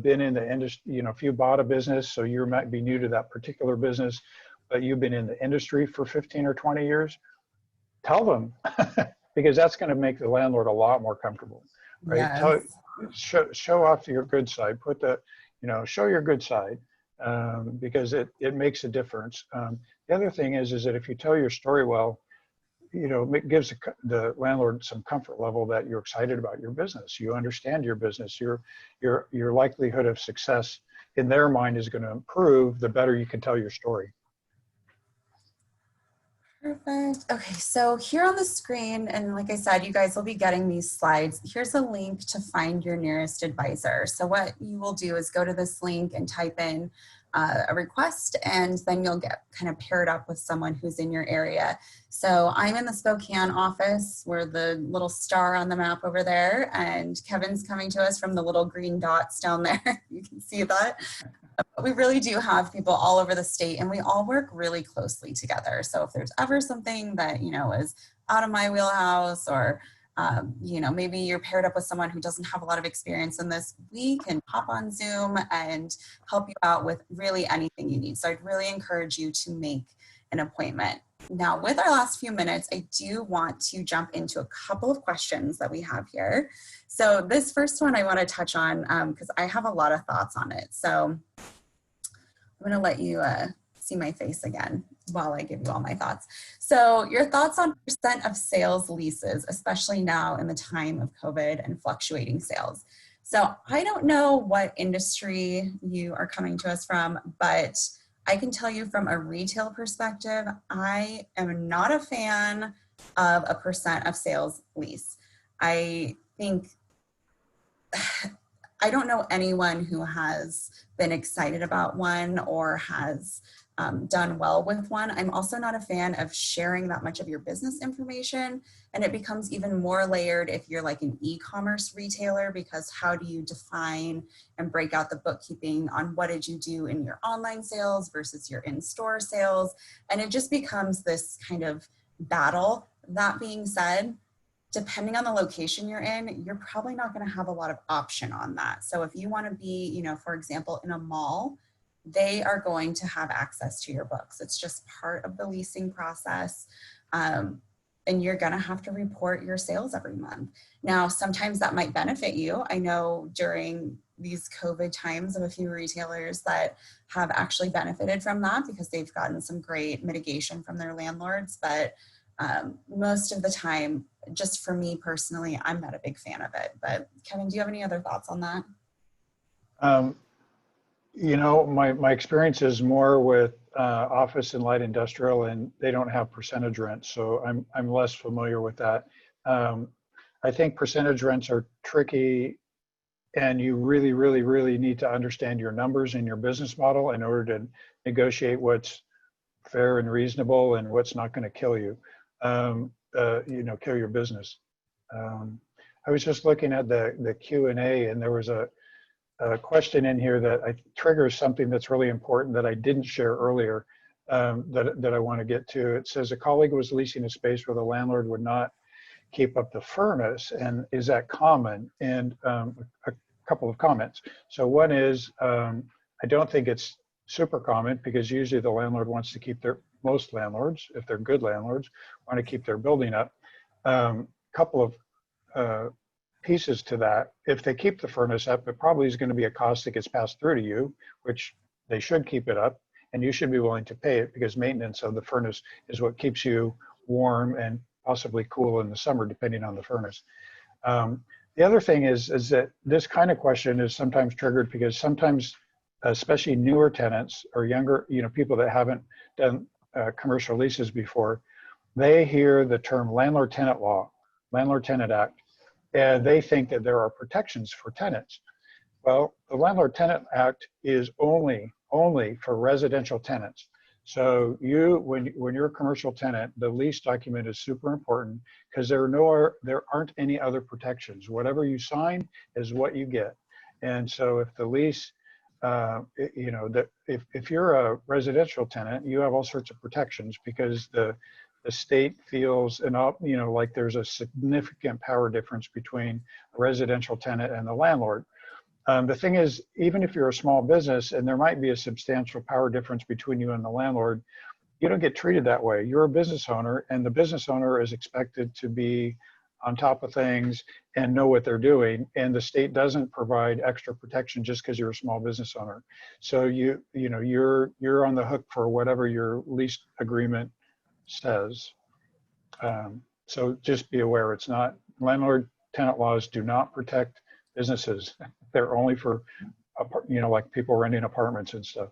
been in the industry, if you bought a business, so you might be new to that particular business, but you've been in the industry for 15 or 20 years, tell them, because that's going to make the landlord a lot more comfortable, right? Yes. Show off your good side, show your good side, because it makes a difference. The other thing is that if you tell your story well, it gives the landlord some comfort level that you're excited about your business. You understand your business. Your likelihood of success in their mind is going to improve the better you can tell your story. Perfect. Okay, so here on the screen, and like I said, you guys will be getting these slides. Here's a link to find your nearest advisor. So what you will do is go to this link and type in a request, and then you'll get kind of paired up with someone who's in your area. So I'm in the Spokane office. We're the little star on the map over there, and Kevin's coming to us from the little green dots down there. You can see that. But we really do have people all over the state, and we all work really closely together. So if there's ever something that, is out of my wheelhouse, or, maybe you're paired up with someone who doesn't have a lot of experience in this, we can hop on Zoom and help you out with really anything you need. So I'd really encourage you to make an appointment. Now, with our last few minutes, I do want to jump into a couple of questions that we have here. So this first one I want to touch on because I have a lot of thoughts on it. So I'm going to let you see my face again while I give you all my thoughts. So your thoughts on percent of sales leases, especially now in the time of COVID and fluctuating sales. So I don't know what industry you are coming to us from, but I can tell you from a retail perspective, I am not a fan of a percent of sales lease. I think, I don't know anyone who has been excited about one or has done well with one. I'm also not a fan of sharing that much of your business information, and it becomes even more layered if you're like an e-commerce retailer, because how do you define and break out the bookkeeping on what did you do in your online sales versus your in-store sales? And it just becomes this kind of battle. That being said, depending on the location you're in, you're probably not going to have a lot of option on that. So if you want to be, for example, in a mall, they are going to have access to your books. It's just part of the leasing process. And you're going to have to report your sales every month. Now, sometimes that might benefit you. I know during these COVID times of a few retailers that have actually benefited from that because they've gotten some great mitigation from their landlords. But most of the time, just for me personally, I'm not a big fan of it. But Kevin, do you have any other thoughts on that? My experience is more with office and light industrial, and they don't have percentage rents, so I'm less familiar with that. I think percentage rents are tricky, and you really, really, really need to understand your numbers and your business model in order to negotiate what's fair and reasonable and what's not going to kill you, kill your business. I was just looking at the Q&A, and there was a question in here that triggers something that's really important that I didn't share earlier, that I want to get to. It says a colleague was leasing a space where the landlord would not keep up the furnace, and is that common? And a couple of comments. So one is, I don't think it's super common, because usually the landlord wants to keep most landlords, if they're good landlords, want to keep their building up. Couple of pieces to that. If they keep the furnace up, it probably is going to be a cost that gets passed through to you, which they should keep it up, and you should be willing to pay it, because maintenance of the furnace is what keeps you warm and possibly cool in the summer, depending on the furnace. The other thing is that this kind of question is sometimes triggered because sometimes, especially newer tenants or younger, people that haven't done commercial leases before, they hear the term landlord-tenant law, landlord-tenant act, and they think that there are protections for tenants. Well, the Landlord-Tenant Act is only for residential tenants. So when you're a commercial tenant, the lease document is super important because there aren't any other protections. Whatever you sign is what you get. And so if the lease, if you're a residential tenant, you have all sorts of protections because the state feels like there's a significant power difference between a residential tenant and the landlord. The thing is, even if you're a small business and there might be a substantial power difference between you and the landlord, you don't get treated that way. You're a business owner, and the business owner is expected to be on top of things and know what they're doing. And the state doesn't provide extra protection just because you're a small business owner. So you're on the hook for whatever your lease agreement says. So just be aware, it's not, landlord tenant laws do not protect businesses. They're only for, like people renting apartments and stuff.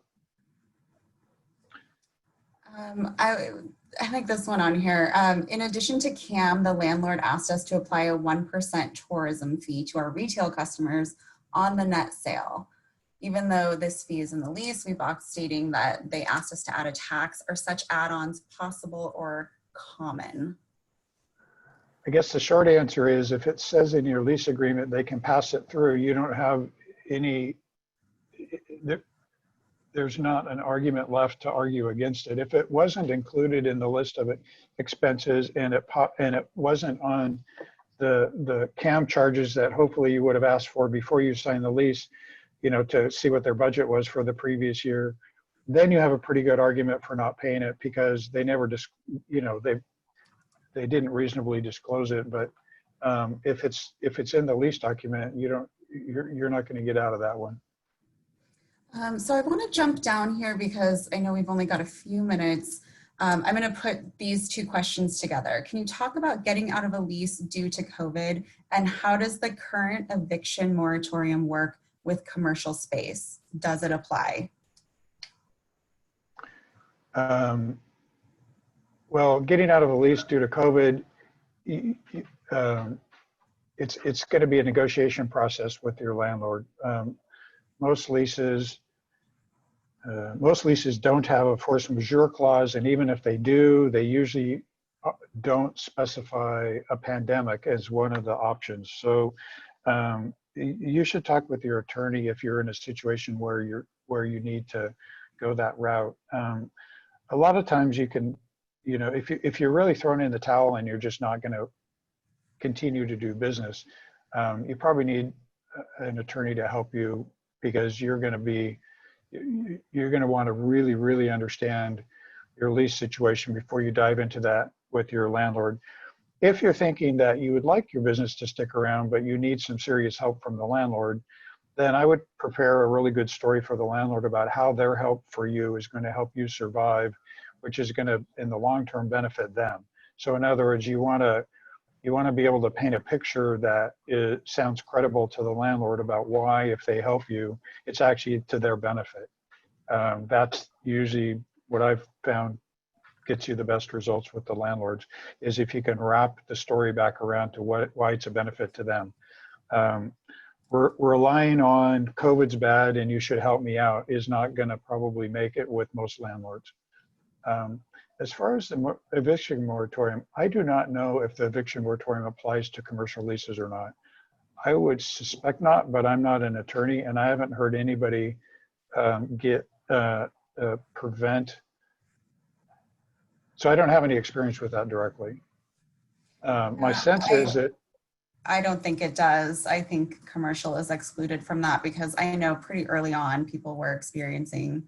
I think this one on here. In addition to CAM, the landlord asked us to apply a 1% tourism fee to our retail customers on the net sale. Even though this fee is in the lease, we boxed stating that they asked us to add a tax. Are such add-ons possible or common? I guess the short answer is if it says in your lease agreement they can pass it through, you don't have any, there's not an argument left to argue against it. If it wasn't included in the list of expenses and it wasn't on the CAM charges that hopefully you would have asked for before you signed the lease, to see what their budget was for the previous year, then you have a pretty good argument for not paying it because they never they didn't reasonably disclose it. But if it's in the lease document, you're not going to get out of that one. So I want to jump down here because I know we've only got a few minutes. I'm going to put these two questions together. Can you talk about getting out of a lease due to COVID, and how does the current eviction moratorium work with commercial space? Does it apply? Well, getting out of a lease due to COVID, it's going to be a negotiation process with your landlord. Most leases don't have a force majeure clause, and even if they do, they usually don't specify a pandemic as one of the options. So you should talk with your attorney if you're in a situation where you need to go that route. A lot of times you can, if you're really thrown in the towel and you're just not going to continue to do business, you probably need an attorney to help you because you're going to want to really, really understand your lease situation before you dive into that with your landlord. If you're thinking that you would like your business to stick around, but you need some serious help from the landlord, then I would prepare a really good story for the landlord about how their help for you is going to help you survive, which is going to, in the long term, benefit them. So in other words, you want to be able to paint a picture that sounds credible to the landlord about why, if they help you, it's actually to their benefit. That's usually what I've found gets you the best results with the landlords, is if you can wrap the story back around to why it's a benefit to them. We're relying on COVID's bad and you should help me out is not going to probably make it with most landlords. As far as the eviction moratorium, I do not know if the eviction moratorium applies to commercial leases or not. I would suspect not, but I'm not an attorney and I haven't heard anybody prevent. So I don't have any experience with that directly. My sense is that I don't think it does. I think commercial is excluded from that because I know pretty early on people were experiencing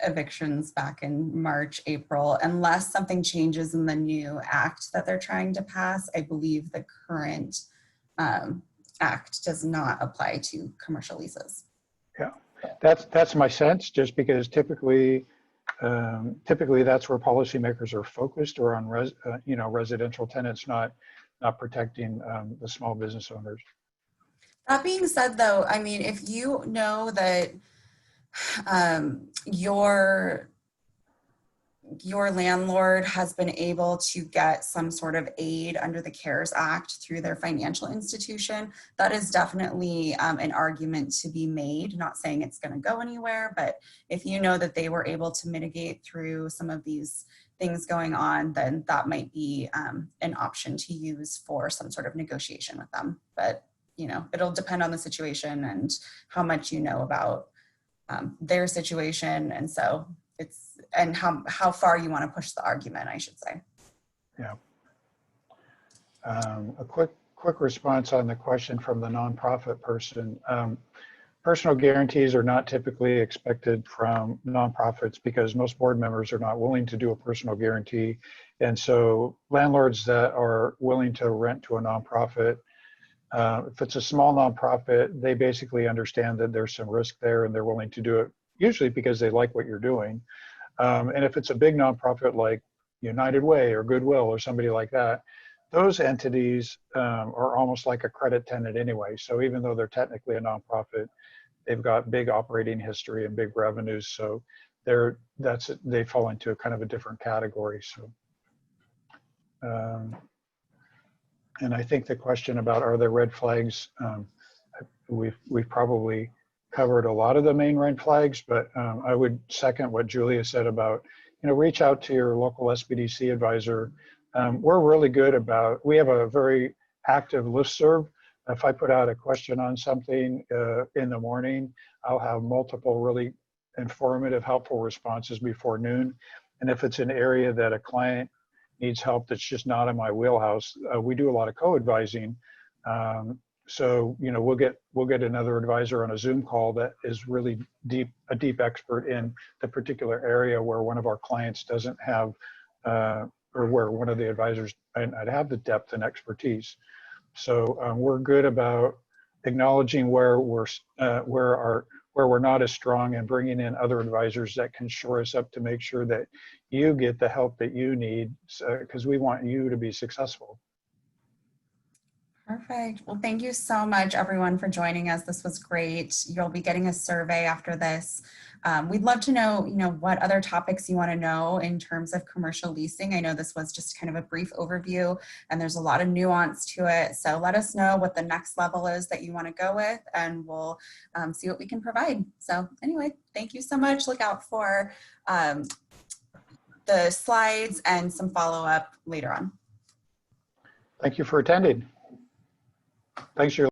evictions back in March, April. Unless something changes in the new act that they're trying to pass, I believe the current act does not apply to commercial leases. Yeah, that's my sense, just because typically that's where policymakers are focused, or on residential tenants, not protecting the small business owners. That being said, though, I mean, if you know that your your landlord has been able to get some sort of aid under the CARES Act through their financial institution, that is definitely an argument to be made. Not saying it's going to go anywhere, but if you know that they were able to mitigate through some of these things going on, then that might be an option to use for some sort of negotiation with them. But, you know, it'll depend on the situation and how much you know about their situation. And so and how far you want to push the argument, I should say. Yeah. A quick response on the question from the nonprofit person. Personal guarantees are not typically expected from nonprofits because most board members are not willing to do a personal guarantee. And so landlords that are willing to rent to a nonprofit, if it's a small nonprofit, they basically understand that there's some risk there and they're willing to do it, usually because they like what you're doing. And if it's a big nonprofit like United Way or Goodwill or somebody like that, those entities are almost like a credit tenant anyway. So even though they're technically a nonprofit, they've got big operating history and big revenues. So they fall into a kind of a different category. So, and I think the question about are there red flags, we've probably covered a lot of the main red flags, but I would second what Julia said about, reach out to your local SBDC advisor. We're really good about, we have a very active listserv. If I put out a question on something in the morning, I'll have multiple really informative, helpful responses before noon. And if it's an area that a client needs help that's just not in my wheelhouse, we do a lot of co-advising. So, we'll get another advisor on a Zoom call that is really a deep expert in the particular area where one of our clients doesn't have, or where one of the advisors might not have the depth and expertise. So we're good about acknowledging where we're not as strong and bringing in other advisors that can shore us up to make sure that you get the help that you need, because we want you to be successful. Perfect. Well, thank you so much, everyone, for joining us. This was great. You'll be getting a survey after this. We'd love to know, what other topics you want to know in terms of commercial leasing. I know this was just kind of a brief overview, and there's a lot of nuance to it. So let us know what the next level is that you want to go with, and we'll see what we can provide. So anyway, thank you so much. Look out for the slides and some follow-up later on. Thank you for attending. Thanks,